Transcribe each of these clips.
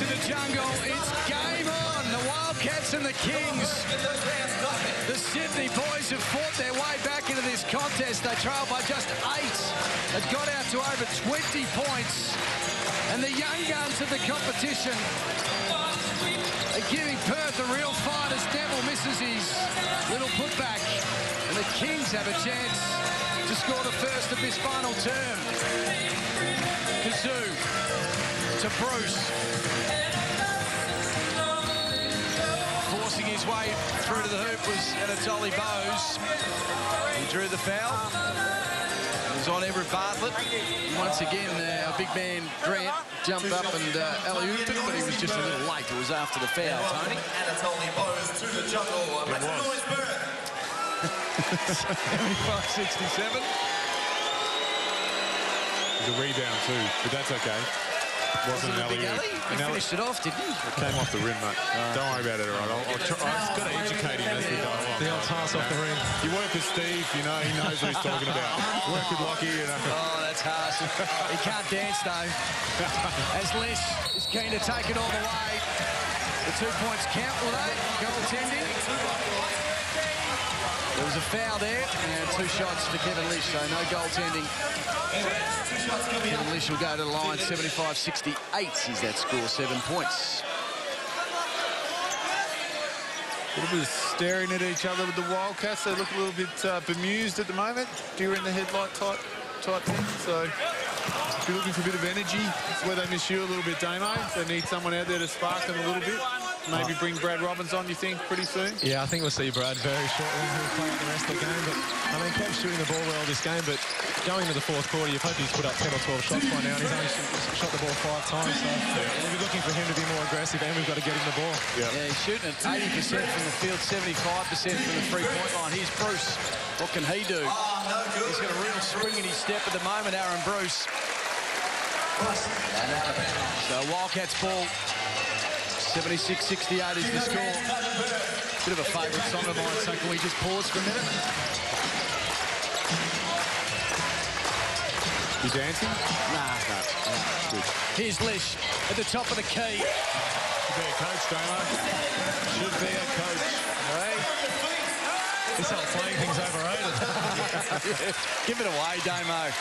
to the jungle. It's game on. The Wildcats and the Kings. The Sydney boys have fought their way back into this contest. They trailed by just 8. It got out to over 20 points. And the young guns of the competition are giving Perth a real fight as Neville misses his little putback. And the Kings have a chance to score the first of this final term. Kazoo to Bruce. Forcing his way through to the hoop was ANZBallaz. He drew the foul. It was on Everett Bartlett. Once again, our big man Grant jumped up and alley-ooped it, but he was just a little late. It was after the foul, Tony. ANZBallaz to the jungle. Make some noise, Perth. 75-67. There's a rebound too, but that's okay. Wasn't an alley-oop. He finished it off, didn't he? It came off the rim, mate. Don't worry about it, all right? I've got to educate him as we go along. The old pass off the rim. You work with Steve, you know, he knows what he's talking about. Work with Lockie, you know. Oh, that's harsh. He can't dance, though. As Lesh is keen to take it all the way. The 2 points count, will they? Goaltending. There was a foul there, and 2 shots for Kevin Lish, so no goaltending. Kevin Lish will go to the line, 75-68 is that score, 7 points. A little bit of staring at each other with the Wildcats. They look a little bit bemused at the moment, deer in the headlight type thing. So if you're looking for a bit of energy, it's where they miss you a little bit, Damo. They need someone out there to spark them a little bit. Maybe bring Brad Robbins on, you think, pretty soon? Yeah, I think we'll see Brad very shortly. He'll play out the rest of the game. But, I mean, Kev's shooting the ball well this game, but going into the fourth quarter, you've hoped he's put up 10 or 12 shots by now, and he's only shot the ball 5 times. So we'll be looking for him to be more aggressive, and we've got to get him the ball. Yeah, he's shooting at 80% from the field, 75% from the three-point line. Here's Bruce. What can he do? He's got a real spring in his step at the moment, Aaron Bruce. So Wildcats ball. 76-68 is the score. Bit of a favourite song of mine, so can we just pause for a minute? You dancing? Nah. Good. Here's Lish at the top of the key. Should be a coach, Damo. Should be a coach. Hey. This whole playing thing's overrated. Yeah. Give it away, Damo.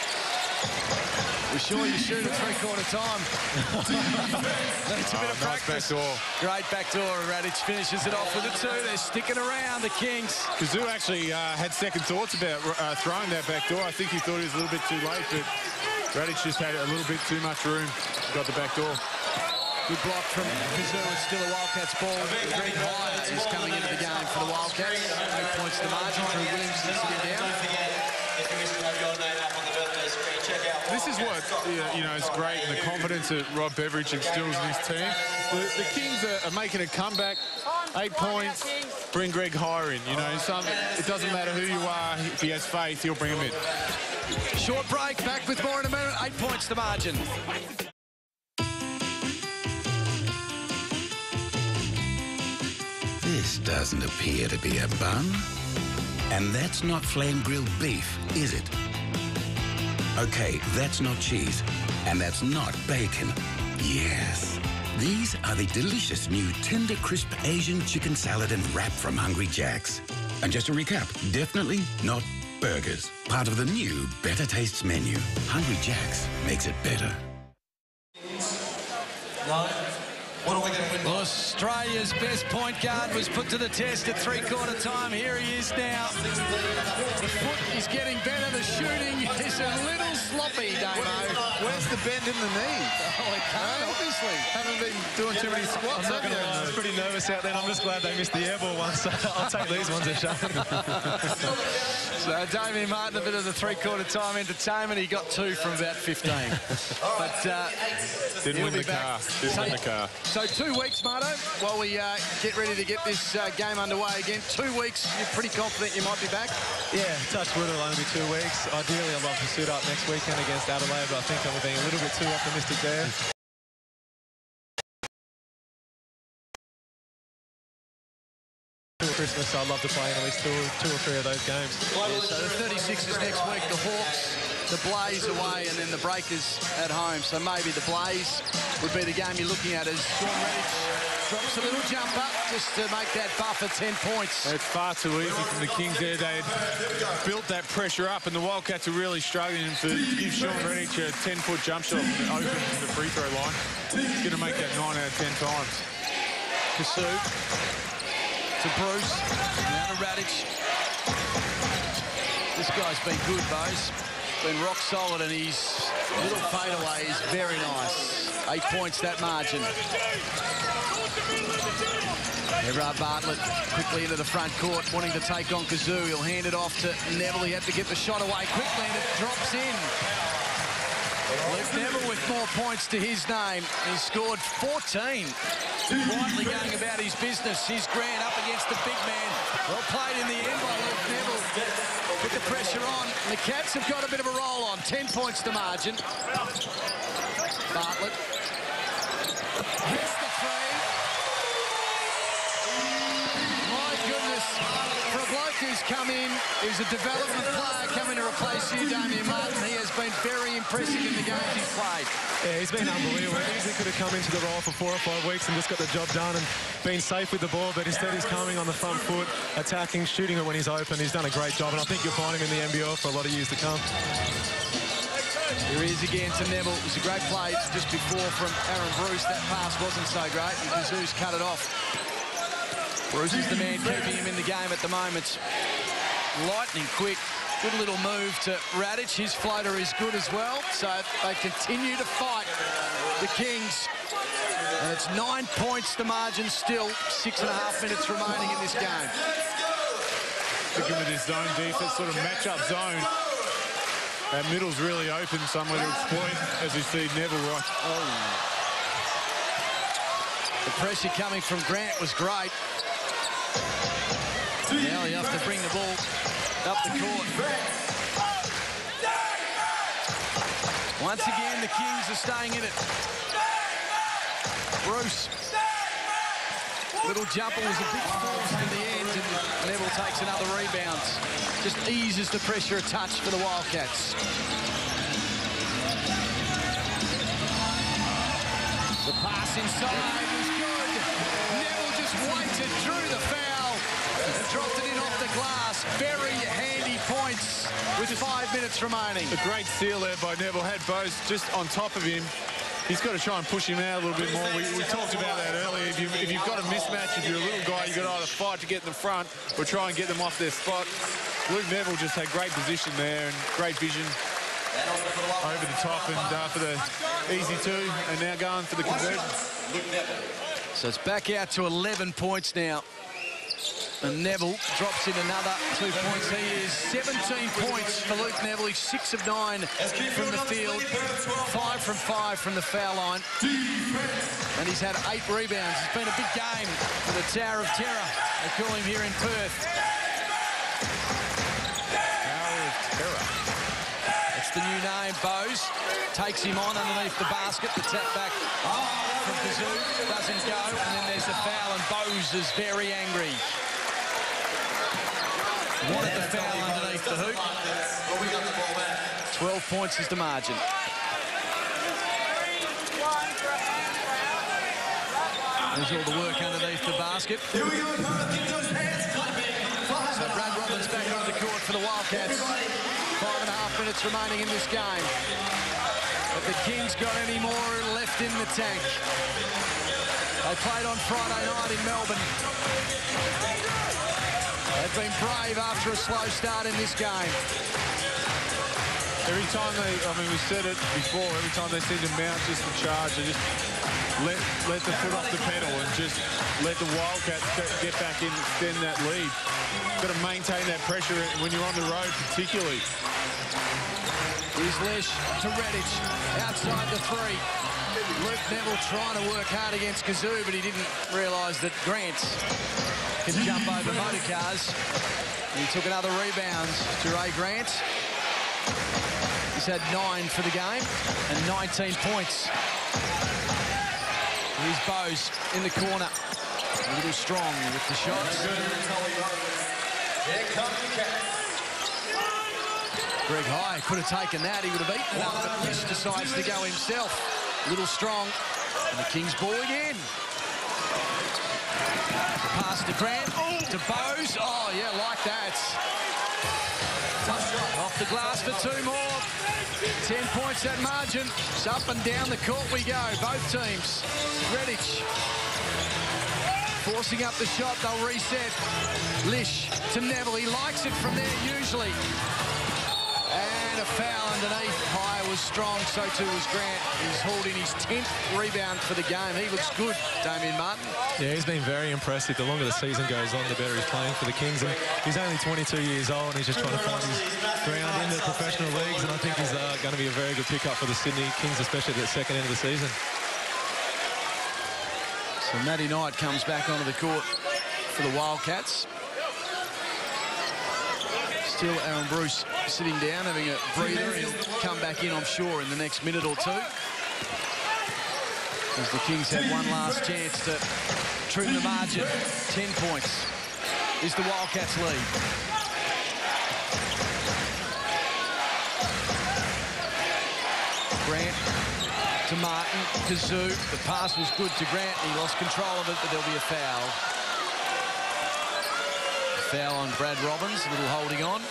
We're sure you shoot at three-quarter time. Needs a bit of practice. Nice backdoor. Great backdoor. Radic finishes it off with a 2. They're sticking around, the Kings. Kazoo actually had second thoughts about throwing that backdoor. I think he thought he was a little bit too late, but Radic just had a little bit too much room. Got the backdoor. Good block from Kazoo. It's still a Wildcats ball. Greg Hire is coming into the game for the Wildcats. 8 points to the margin. Drew Williamson sitting down. This is what, you know, is great, and the confidence that Rob Beveridge instills in his team. The Kings are making a comeback. 8 points, bring Greg Hire in. You know, it doesn't matter who you are. If he has faith, he'll bring him in. Short break, back with more in a minute. 8 points to margin. This doesn't appear to be a bun. And that's not flame grilled beef, is it? Okay, that's not cheese. And that's not bacon. Yes. These are the delicious new tender crisp Asian chicken salad and wrap from Hungry Jack's. And just to recap, definitely not burgers. Part of the new Better Tastes menu. Hungry Jack's makes it better. What are we going to win? Well, Australia's best point guard was put to the test at three-quarter time. Here he is now. The foot is getting better. The shooting is a little sloppy, Damo. Where's the bend in the knee? Oh, it can't, obviously. Haven't been doing too many squats, have you? I was pretty nervous out there, and I'm just glad they missed the airball one, so I'll take these ones a shot. So Damien Martin, a bit of the three-quarter time entertainment. He got 2 from about 15. But Didn't win the car. Didn't win the car. So 2 weeks, Marto, while we get ready to get this game underway again. 2 weeks, you're pretty confident you might be back? Yeah, touch wood, it'll only be 2 weeks. Ideally, I'd love to suit up next weekend against Adelaide, but I think I'm being a little bit too optimistic there. Christmas, so I'd love to play in at least two or three of those games. Yeah, so the 36ers next week, the Hawks the Blaze away and then the Breakers at home. So maybe the Blaze would be the game you're looking at as Sean Redditch drops a little jumper just to make that buffer 10 points. It's far too easy from the Kings there. They had built that pressure up and the Wildcats are really struggling to give Sean Redditch a 10-foot jump shot open from the free throw line. He's going to make that 9 out of 10 times. Kasu to Bruce, now to Radic. This guy's been good, Bose. Been rock solid, and his little fadeaway is very nice. 8 points, that margin. Everard Bartlett quickly into the front court, wanting to take on Kazoo. He'll hand it off to Neville. He had to get the shot away quickly, and it drops in. Luke Neville with more points to his name. He's scored 14. Quietly going about his business. Here's Grant up against the big man. Well played in the end by Luke Neville. Put the pressure on. The Cats have got a bit of a roll on. 10 points to margin. Bartlett hits the three. My goodness. For a bloke who's come in, who's a development player coming to replace you, Damien Martin, he has been very impressive in the games he's played. Yeah, he's been unbelievable. He easily could have come into the role for 4 or 5 weeks and just got the job done and been safe with the ball, but instead he's coming on the front foot, attacking, shooting it when he's open. He's done a great job, and I think you'll find him in the NBL for a lot of years to come. Here he is again to Neville. It was a great play just before from Aaron Bruce. That pass wasn't so great, and Kazoo's cut it off. Bruce is the man keeping him in the game at the moment. Lightning quick. Good little move to Radic. His floater is good as well. So they continue to fight the Kings. And it's 9 points the margin still. 6.5 minutes remaining in this game. Sticking with his zone defense, sort of match-up zone. That middle's really open somewhere to exploit, as you see Neville right. Oh. The pressure coming from Grant was great. Now you have to bring the ball up the court. Once again, the Kings are staying in it. Bruce. Little jumper was a bit forced in the end, and Neville takes another rebound. Just eases the pressure a touch for the Wildcats. The pass inside was good. Neville just waited, drew the foul, and dropped it in off the glass. Very handy points with 5 minutes remaining. A great steal there by Neville. Had Bose just on top of him. He's got to try and push him out a little bit more. We talked about that earlier. If you've got a mismatch, if you're a little guy, you've got to either fight to get in the front or try and get them off their spot. Luke Neville just had great position there and great vision over the top and for the easy two, and now going for the conversion. So it's back out to 11 points now. And Neville drops in another 2 points. He is 17 points for Luke Neville. He's 6 of 9 from the field, 5 from 5 from the foul line. And he's had 8 rebounds. It's been a big game for the Tower of Terror. They call him here in Perth. Tower of Terror. That's the new name. Bose takes him on underneath the basket. The tap back from Kazoo doesn't go. And then there's a foul, and Bose is very angry. Wanted the foul underneath the hoop. 12 points is the margin. There's all the work underneath the basket. So Brad Robbins back on the court for the Wildcats. 5.5 minutes remaining in this game. Have the Kings got any more left in the tank? They played on Friday night in Melbourne. They've been brave after a slow start in this game. Every time they, we said it before, every time they seem to mount just the charge, they just let the foot off the pedal and just let the Wildcats get back in, extend that lead. Got to maintain that pressure when you're on the road, particularly. Here's Lesh to Radic, outside the three. Luke Neville trying to work hard against Kazoo, but he didn't realise that Grant can jump over motor cars. He took another rebound to Ray Grant. He's had 9 for the game and 19 points. Here's Bose in the corner. A little strong with the shots. Greg High could have taken that. He would have eaten one, but Lish decides to go himself. Little strong. And the Kings ball again. Pass to Grant, to Bowes. Oh, yeah, like that. Off the glass for 2 more. 10 points that margin. It's up and down the court we go, both teams. Redditch forcing up the shot, they'll reset. Lish to Neville, he likes it from there usually. And a foul underneath. High was strong, so too was Grant. He's hauled in his 10th rebound for the game. He looks good, Damien Martin. Yeah, he's been very impressive. The longer the season goes on, the better he's playing for the Kings. And he's only 22 years old, and he's just trying to find his ground in the professional leagues. And I think he's going to be a very good pickup for the Sydney Kings, especially at the second end of the season. So Matty Knight comes back onto the court for the Wildcats. Still Aaron Bruce sitting down, having a breather. He'll come back in, I'm sure, in the next minute or two. As the Kings had one last chance to trim the margin. 10 points is the Wildcats' lead. Grant to Martin, Kazoo. The pass was good to Grant. He lost control of it, but there'll be a foul. Foul on Brad Robbins, a little holding on.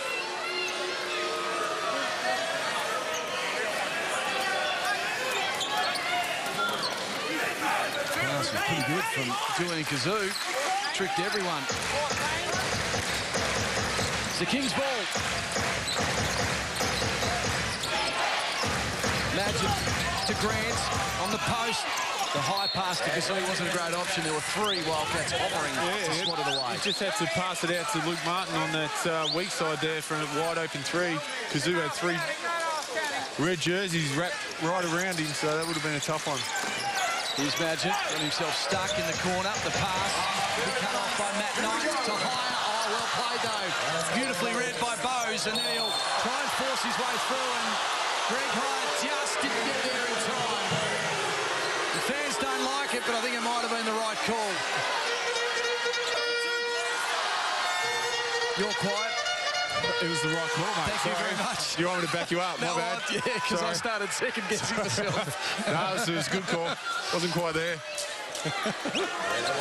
Pass was pretty good from Julian Kazoo. Tricked everyone. It's the Kings' ball. Magic to Grant on the post. The high pass to Kazoo wasn't a great option. There were 3 Wildcats hovering to spot it away. He just had to pass it out to Luke Martin on that weak side there for a wide open 3. Kazoo had 3 red jerseys wrapped right around him, so that would have been a tough one. Here's Magic, got himself stuck in the corner. The pass will be cut off by Matt Knight to Higher. Oh, well played though. Beautifully read by Bowes, and then he'll try and force his way through, and Greg High just didn't get there in time. The fans don't like it, but I think it might have been the right call. You're quiet. It was the right call, mate. Thank you very much. You want me to back you up? No, My bad. yeah, because I started second-guessing myself. No, it was a good call. Wasn't quite there.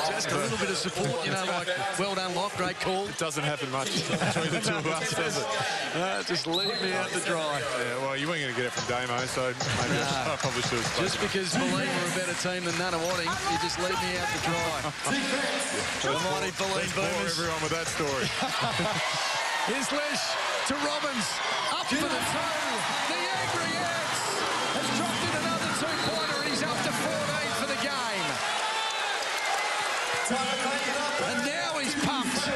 Just a little bit of support, you know, like, well done, Locke, great call. It doesn't happen much between the two of us, does it? Just leave me out to dry. Yeah, well, you weren't going to get it from Damo, so maybe I probably should have. Just because Moline were a better team than Nunawading, you just leave me out to dry. The mighty Moline Boomers. Everyone with that story. Here's Lish to Robbins. Up for the 2. The angry Ants has dropped in another 2-pointer. He's up to 14 for the game. And now he's pumped.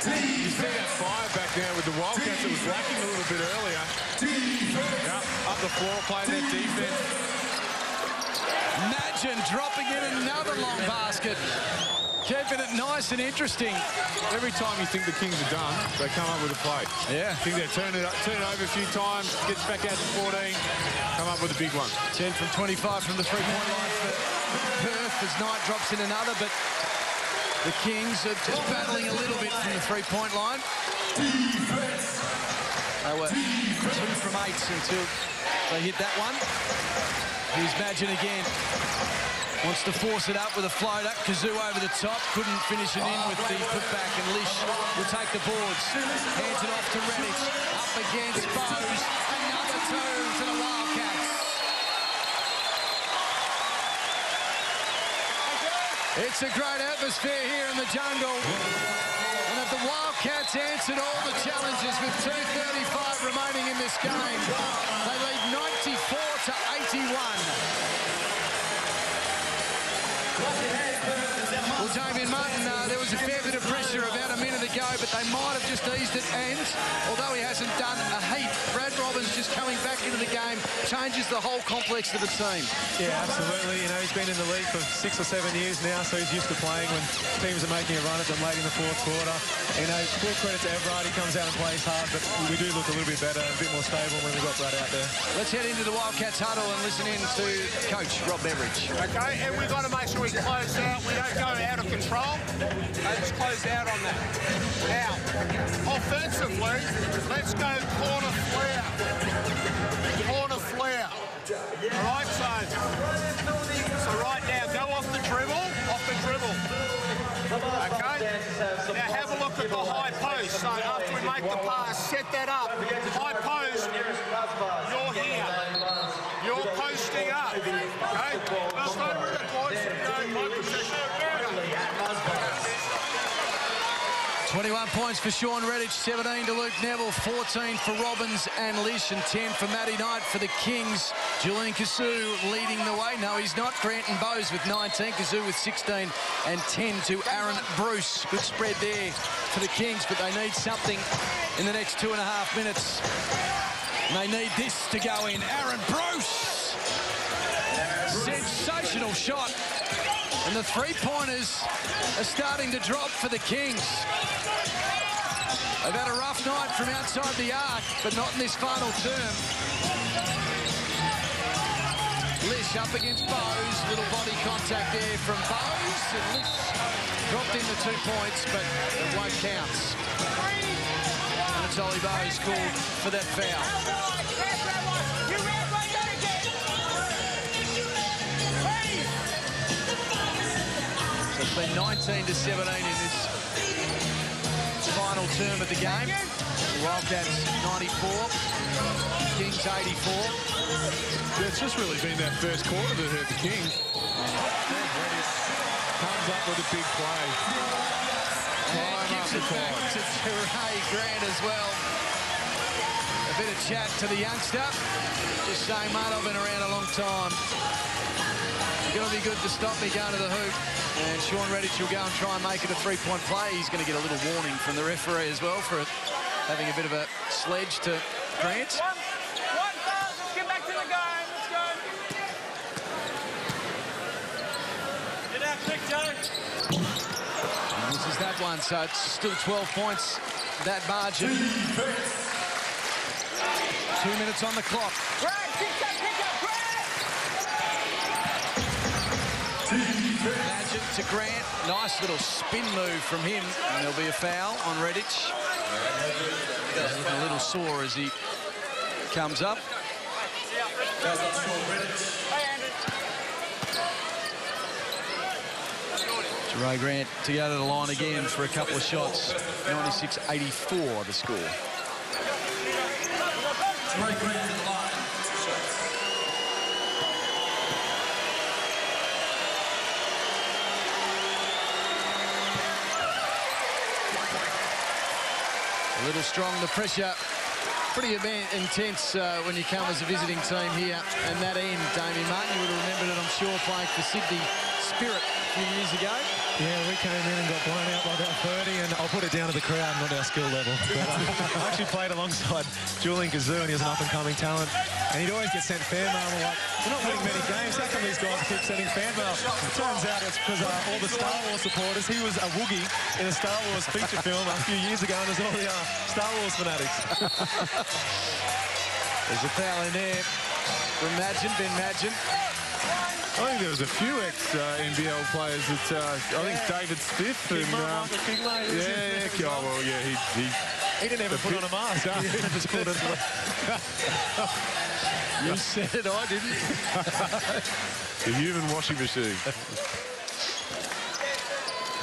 You see that fire back there with the Wildcats. It was lacking a little bit earlier. Yeah, up the floor, playing that defense. Imagine dropping in another long basket. Keeping it nice and interesting. Every time you think the Kings are done, they come up with a play. Yeah. I think they turn it over a few times, gets back out to 14, come up with a big one. 10 from 25 from the 3-point line for Perth as Knight drops in another, but the Kings are just battling a little bit from the 3-point line. They were 2 from 8 until they hit that one. Here's Madgen again. Wants to force it up with a floater. Kazoo over the top. Couldn't finish it in with the putback, and Lish will take the boards. Hands it off to Redditch. Up against Bowes. Another 2 to the Wildcats. It's a great atmosphere here in the jungle. And if the Wildcats answered all the challenges with 2:35 remaining in this game, they lead 94 to 81. Well, Damien Martin, there was a fair bit of pressure about a minute ago, but they might have just eased it, and although he hasn't done a heap, Brad Robbins just coming back into the game changes the whole complex of the team. Yeah, absolutely. You know, he's been in the league for 6 or 7 years now, so he's used to playing when teams are making a run at them late in the 4th quarter. You know, full credit to Everard. He comes out and plays hard, but we do look a little bit better and a bit more stable when we've got Brad out there. Let's head into the Wildcats huddle and listen in to Coach Rob Beveridge. Okay, and we've got to make sure we close out. We don't go out of control. control. They just close out on that. Now, offensively, let's go corner flare. Corner flare. All right, so right now, go off the dribble. Okay? Now have a look at the high post. So after we make the pass, set that up. High post, you're here. You're posting up. Okay? Now stay with it, boys. No position. 21 points for Sean Redditch, 17 to Luke Neville, 14 for Robbins and Lish, and 10 for Matty Knight for the Kings. Julian Kasu leading the way. No, he's not. Grant and Bowes with 19. Kasu with 16 and 10 to Aaron Bruce. Good spread there for the Kings, but they need something in the next 2.5 minutes. And they need this to go in. Aaron Bruce. Sensational shot. And the three-pointers are starting to drop for the Kings. They've had a rough night from outside the arc, but not in this final term. Lish up against Bowes. Little body contact there from Bowes. And Lish dropped in the 2 points, but it won't count. And it's Ollie Bowes called for that foul. So it's been 19 to 17 in this final term of the game. The Wildcats 94, Kings 84. Yeah, it's just really been that first quarter that hurt the Kings. Comes up with a big play. And gives it back to Ray Grant as well. A bit of chat to the youngster. Just saying, mate, I've been around a long time. It's going to be good to stop me going to the hoop. And Sean Redditch will go and try and make it a three-point play. He's going to get a little warning from the referee as well for having a bit of a sledge to Grant. One foul. Let's get back to the game. Let's go. Get out quick, Joe. And this is that one, so it's still 12 points, that margin. 2 minutes on the clock. Magic to Grant. Nice little spin move from him. And there'll be a foul on Redditch. Looking a little sore as he comes up. Ray Grant to go to the line again for a couple of shots. 96-84 the score. Ray Grant to the line. A little strong, the pressure pretty intense when you come as a visiting team here. And that end, Damien Martin, you would have remembered it, I'm sure, playing for Sydney Spirit a few years ago. Yeah, we came in and got blown out by about 30, and I'll put it down to the crowd, not our skill level. But I actually played alongside Julian Kazu, and he's an up-and-coming talent. And he'd always get sent fan mail. And we're like, we're not winning many games. How come these guys keep sending fan mail? It turns out it's because all the Star Wars supporters, he was a Woogie in a Star Wars feature film a few years ago, and there's all the Star Wars fanatics. There's a foul in there from Ben Madgen. I think there was a few ex-NBL players that I think David Stiff and He didn't ever put on a mask. Just called it. You said it, I didn't. The human washing machine.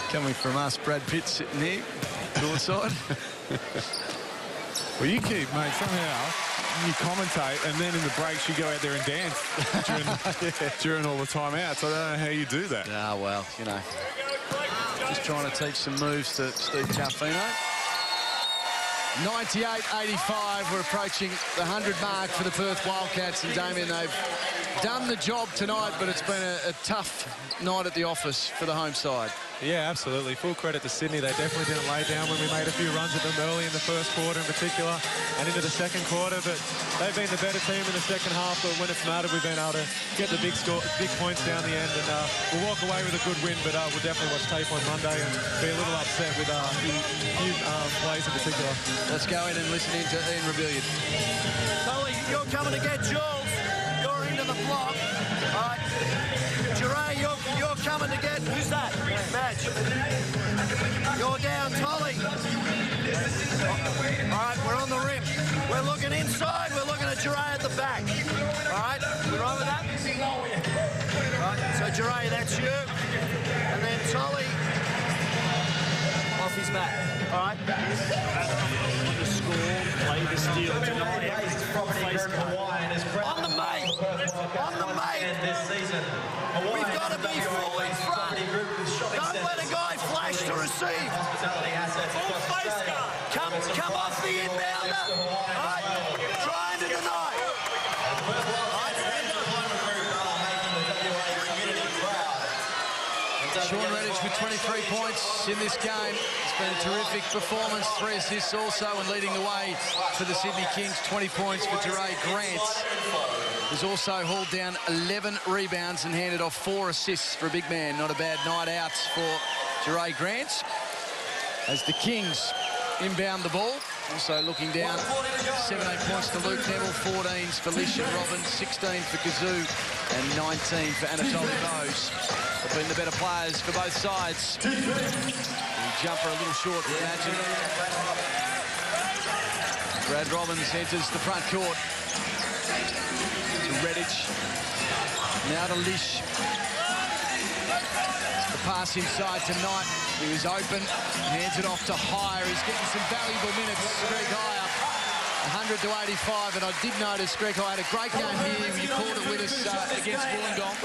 Coming from us, Brad Pitt sitting here, courtside. Well, you keep, mate, somehow you commentate, and then in the breaks you go out there and dance during all the timeouts. I don't know how you do that. Ah, well, you know, just trying to teach some moves to Steve Carfino. 98-85, we're approaching the 100 mark for the Perth Wildcats, and Damien, they've done the job tonight, but it's been a tough night at the office for the home side. Yeah, absolutely. Full credit to Sydney. They definitely didn't lay down when we made a few runs at them early in the first quarter in particular and into the second quarter. But they've been the better team in the second half. But when it's mattered, we've been able to get the big points down the end. And we'll walk away with a good win. But we'll definitely watch tape on Monday and be a little upset with a few plays in particular. Let's go in and listen in to Ian Rebellion. Tully, you're coming to get Jules. You're into the block. All right. Jure, you're coming to get... Who's that? Madge. You're down, Tolly. All right, we're on the rim. We're looking inside. We're looking at Duray at the back. All right, you right with that? Right, so Duray, that's you. And then Tolly off his back. All right. The score, play the steal tonight. On the mate. On the mate. We've got to be full in front. Don't let a guy flash to receive. Full face guard. Come off the inbounder. All right. Trying to deny. Sean Redditch with 23 points in this game. It's been a terrific performance. 3 assists also, and leading the way for the Sydney Kings. 20 points for Duray Grant. Has also hauled down 11 rebounds and handed off 4 assists for a big man. Not a bad night out for Duray Grant. As the Kings inbound the ball. Also looking down, 17 points to Luke Neville, 14s for Lishan Robbins, 16 for Kazoo, and 19 for Anatoly Bose. They've been the better players for both sides. The jumper a little short, we imagine. Brad Robbins enters the front court. To Redditch. Now to Lish. The pass inside tonight. He was open, hands it off to Hire. He's getting some valuable minutes. Greg Hire, 100 to 85, and I did notice Greg Hire had a great game here. You called it with us against Wollongong.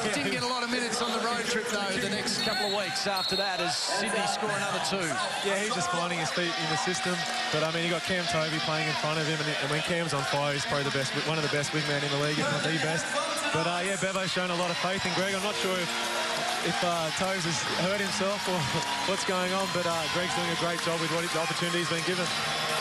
Didn't get a lot of minutes on the road trip, though, the next couple of weeks after that, as Sydney score another 2. Yeah, he's just finding his feet in the system. But, I mean, you got Cam Tovey playing in front of him, and when Cam's on fire, he's probably one of the best big men in the league, if not the best. But, yeah, Bevo's shown a lot of faith in Greg. I'm not sure if Toes has hurt himself or what's going on, but Greg's doing a great job with what the opportunity he's been given.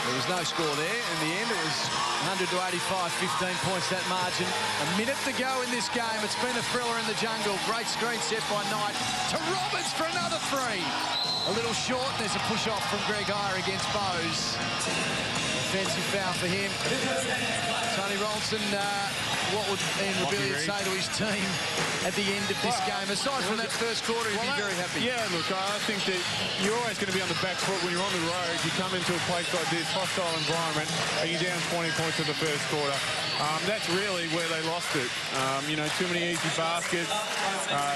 There was no score there. In the end, it was 100 to 85, 15 points, that margin. A minute to go in this game. It's been a thriller in the jungle. Great screen set by Knight to Roberts for another 3. A little short. There's a push-off from Greg Hire against Bose. Offensive foul for him. Tony Ronson, what would Ian Rebellion say to his team at the end of this game? Aside from that first quarter, he'd be very happy. Yeah, look, I think that you're always going to be on the back foot when you're on the road. You come into a place like this, hostile environment, and you're down 20 points in the first quarter. That's really where they lost it. You know, too many easy baskets.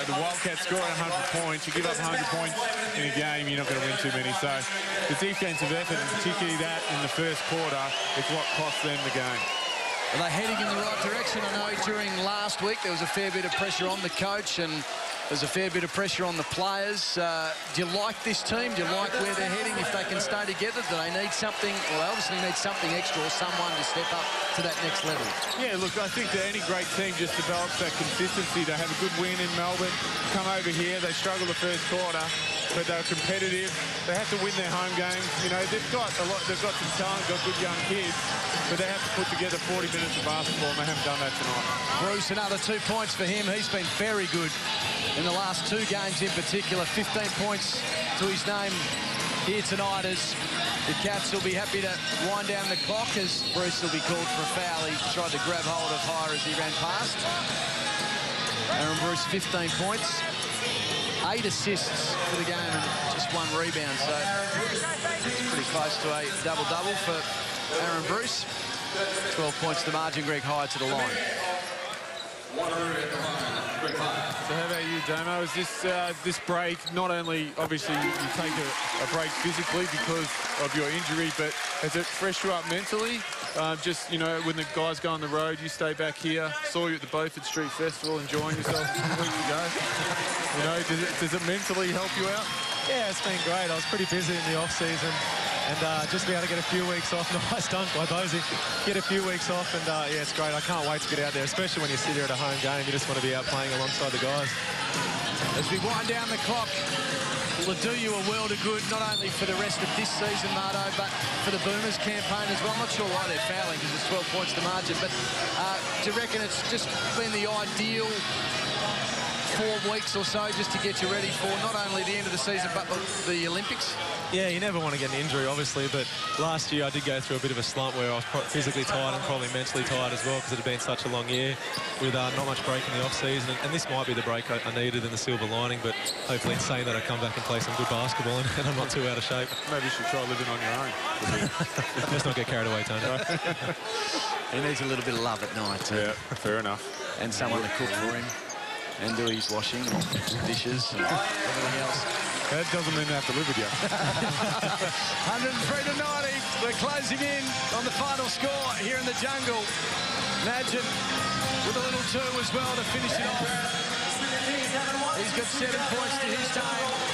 The Wildcats scored 100 points. You give up 100 points in a game, you're not going to win too many. So the defensive effort, and particularly that in the first quarter, is what cost them the game. Are they heading in the right direction? I know during last week there was a fair bit of pressure on the coach and there's a fair bit of pressure on the players. Do you like this team? Do you like where they're heading? If they can stay together, do they need something? Well, they obviously need something extra or someone to step up to that next level. Yeah, look, I think that any great team just develops that consistency. They have a good win in Melbourne, come over here, they struggle the first quarter, but they're competitive. They have to win their home games. You know, they've got some talent, got good young kids, but they have to put together 40 minutes of basketball, and they haven't done that tonight. Bruce, another 2 points for him. He's been very good in the last 2 games in particular. 15 points to his name here tonight, as the Cats will be happy to wind down the clock, as Bruce will be called for a foul. He tried to grab hold of Hire as he ran past. Aaron Bruce, 15 points. 8 assists for the game and just 1 rebound, so it's pretty close to a double-double for Aaron Bruce. 12 points to the margin. Greg Hire to the line. So how about you, Damo? Is this break, not only obviously you take a break physically because of your injury, but has it freshed you up mentally? Just, you know, when the guys go on the road, you stay back here. Saw you at the Beaufort Street Festival enjoying yourself 2 weeks ago. You know, does it mentally help you out? Yeah, it's been great. I was pretty busy in the off-season, and just be able to get a few weeks off. Nice dunk by Bosey. Get a few weeks off, and yeah, it's great. I can't wait to get out there, especially when you sit here at a home game. You just want to be out playing alongside the guys. As we wind down the clock, will it do you a world of good, not only for the rest of this season, Mardo, but for the Boomers campaign as well? I'm not sure why they're fouling, because it's 12 points to margin, but do you reckon it's just been the ideal 4 weeks or so just to get you ready for not only the end of the season but the Olympics? Yeah, you never want to get an injury, obviously, but last year I did go through a bit of a slump where I was physically tired and probably mentally tired as well because it had been such a long year with not much break in the off-season, and this might be the break I needed in the silver lining, but hopefully in saying that I come back and play some good basketball and I'm not too out of shape. Maybe you should try living on your own. Let's not get carried away, Tony. He needs a little bit of love at night, too. Yeah, fair enough. And someone to cook for him and do his washing, dishes, and everything else. That doesn't mean they have to live with you. 103 to 90. We're closing in on the final score here in the jungle. Imagine with a little two as well to finish it off. He's got 7 points to his name.